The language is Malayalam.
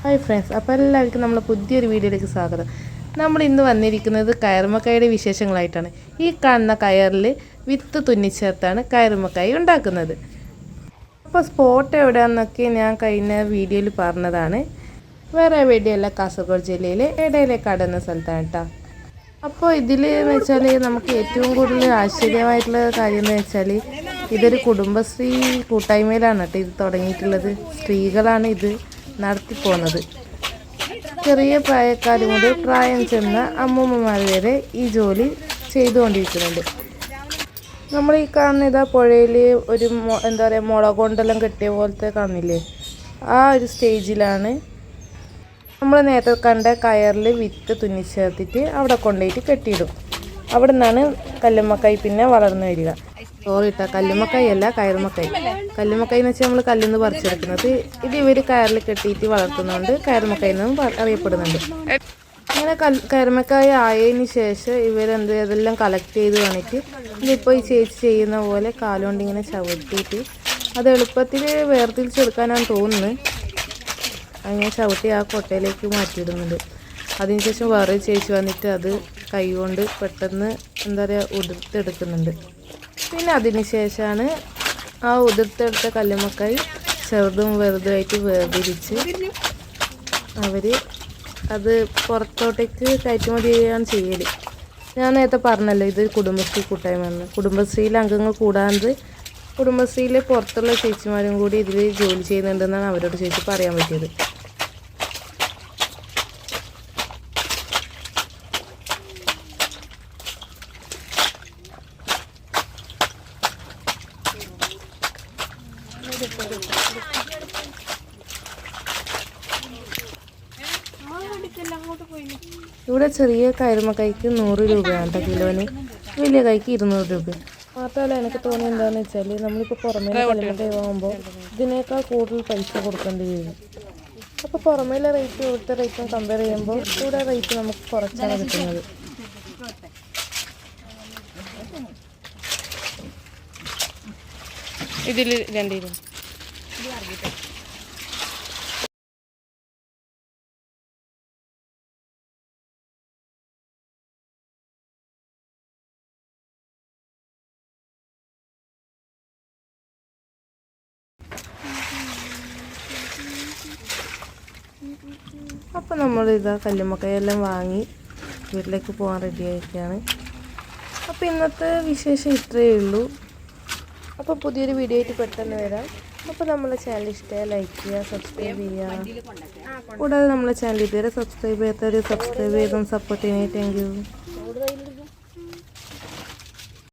ഹായ് ഫ്രണ്ട്സ്, അപ്പോൾ എല്ലാവർക്കും നമ്മളെ പുതിയൊരു വീഡിയോയിലേക്ക് സ്വാഗതം. നമ്മൾ ഇന്ന് വന്നിരിക്കുന്നത് കയറുമ്മക്കായുടെ വിശേഷങ്ങളായിട്ടാണ്. ഈ കാണുന്ന കയറിൽ വിത്ത് തുന്നിച്ചേർത്താണ് കയറുമ്മക്കായ ഉണ്ടാക്കുന്നത്. അപ്പോൾ സ്പോട്ട് എവിടെയാണെന്നൊക്കെ ഞാൻ കഴിഞ്ഞ വീഡിയോയിൽ പറഞ്ഞതാണ്. വേറെ വീഡിയോയല്ല, കാസർഗോഡ് ജില്ലയിലെ ഇടയിലേക്കാട് എന്ന സ്ഥലത്താണ് കേട്ടോ. അപ്പോൾ ഇതിൽ എന്ന് വെച്ചാൽ നമുക്ക് ഏറ്റവും കൂടുതൽ ആശ്ചര്യമായിട്ടുള്ള കാര്യം എന്ന് വെച്ചാൽ ഇതൊരു കുടുംബശ്രീ കൂട്ടായ്മയിലാണ് കേട്ടോ ഇത് തുടങ്ങിയിട്ടുള്ളത്. സ്ത്രീകളാണ് ഇത് നടത്തിപ്പോകുന്നത്. ചെറിയ പ്രായക്കാർ മുതൽ പ്രായം ചെന്ന അമ്മൂമ്മമാർ വരെ ഈ ജോലി ചെയ്തുകൊണ്ടിരിക്കുന്നുണ്ട്. നമ്മൾ ഈ കാണുന്ന ഇതാ പുഴയിൽ ഒരു എന്താ പറയുക മുള കൊണ്ടെല്ലാം കെട്ടിയ പോലത്തെ കാണില്ലേ, ആ ഒരു സ്റ്റേജിലാണ് നമ്മൾ നേരത്തെ കണ്ട കയറിൽ വിത്ത് തുന്നിച്ചേർത്തിട്ട് അവിടെ കൊണ്ടുപോയിട്ട് കെട്ടിയിടും. അവിടെ നിന്നാണ് കല്ലുമ്മക്കായ് പിന്നെ വളർന്നു വരിക. സോറിട്ട, കല്ലുമ്മക്കായ് അല്ല, കയറുമ്മക്കായ്. കല്ലുമ്മക്കായ് എന്ന് വെച്ചാൽ നമ്മൾ കല്ലിന്ന് പറിച്ചെടുക്കുന്നത്. ഇത് ഇവർ കയറിൽ കെട്ടിയിട്ട് വളർത്തുന്നതുകൊണ്ട് കയറുമ്മക്കായ് എന്നും അറിയപ്പെടുന്നുണ്ട്. അങ്ങനെ കയറുമ്മക്കായ് ആയതിന് ശേഷം അതെല്ലാം കളക്ട് ചെയ്ത് വന്നിട്ട് ഇതിപ്പോൾ ഈ ചേച്ചി ചെയ്യുന്ന പോലെ കാലുകൊണ്ട് ഇങ്ങനെ ചവിട്ടിയിട്ട് അത് എളുപ്പത്തിൽ വേർതിരിച്ചെടുക്കാനാണ് തോന്നുന്നത്. അങ്ങനെ ചവിട്ടി ആ കൊട്ടയിലേക്ക് മാറ്റിയിടുന്നുണ്ട്. അതിനുശേഷം വേറെ ചേച്ചി വന്നിട്ട് അത് കൈ കൊണ്ട് പെട്ടെന്ന് എന്താ പറയുക ഉതിർത്തെടുക്കുന്നുണ്ട്. പിന്നെ അതിന് ശേഷമാണ് ആ ഉതിർത്തെടുത്ത കല്ലുമ്മക്കായ് ചെറുതും വലുതുമായിട്ട് വേർതിരിച്ച് അവർ അത് പുറത്തോട്ടേക്ക് കയറ്റുമതി ചെയ്യുകയാണ് ചെയ്യൽ. ഞാൻ നേരത്തെ പറഞ്ഞല്ലോ ഇത് കുടുംബശ്രീ കൂട്ടായ്മയാണ്. കുടുംബശ്രീയിലെ അംഗങ്ങൾ കൂടാതെ കുടുംബശ്രീയിലെ പുറത്തുള്ള ചേച്ചിമാരും കൂടി ഇതിൽ ജോലി ചെയ്യുന്നുണ്ടെന്നാണ് അവരോട് ചേച്ചി പറയാൻ പറ്റിയത്. ഇവിടെ ചെറിയ കയറുമ്മക്കായ്ക്ക് 100 രൂപയാണ് കിലോന്, വലിയ കായ്ക്ക് 200 രൂപ. മാത്രമല്ല എനിക്ക് തോന്നി എന്താണെന്ന് വെച്ചാൽ നമ്മളിപ്പോൾ പുറമേ കല്ലുമ്മക്കായ് വാങ്ങുമ്പോൾ ഇതിനേക്കാൾ കൂടുതൽ പൈസ കൊടുക്കേണ്ടി വരും. അപ്പോൾ പുറമേലെ റേറ്റ് ഇവിടുത്തെ റേറ്റും കമ്പയർ ചെയ്യുമ്പോൾ ഇവിടെ റേറ്റ് നമുക്ക് കുറച്ചാണ് കിട്ടുന്നത്. ഇതിൽ 2 രൂപ. അപ്പോൾ നമ്മളിതാ കല്ലുമ്മക്കായെല്ലാം വാങ്ങി വീട്ടിലേക്ക് പോകാൻ റെഡി ആയിരിക്കുകയാണ്. അപ്പോൾ ഇന്നത്തെ വിശേഷം ഇത്രയേ ഉള്ളൂ. അപ്പോൾ പുതിയൊരു വീഡിയോ ആയിട്ട് പെട്ടെന്ന് വരാം. അപ്പോൾ നമ്മളെ ചാനൽ ഇഷ്ടമായി ലൈക്ക് ചെയ്യുക, സബ്സ്ക്രൈബ് ചെയ്യുക. കൂടാതെ നമ്മളെ ചാനൽ ഇതുവരെ സബ്സ്ക്രൈബ് ചെയ്യാത്തവർ സബ്സ്ക്രൈബ് ചെയ്തും സപ്പോർട്ട് ചെയ്യാൻ. Thank you.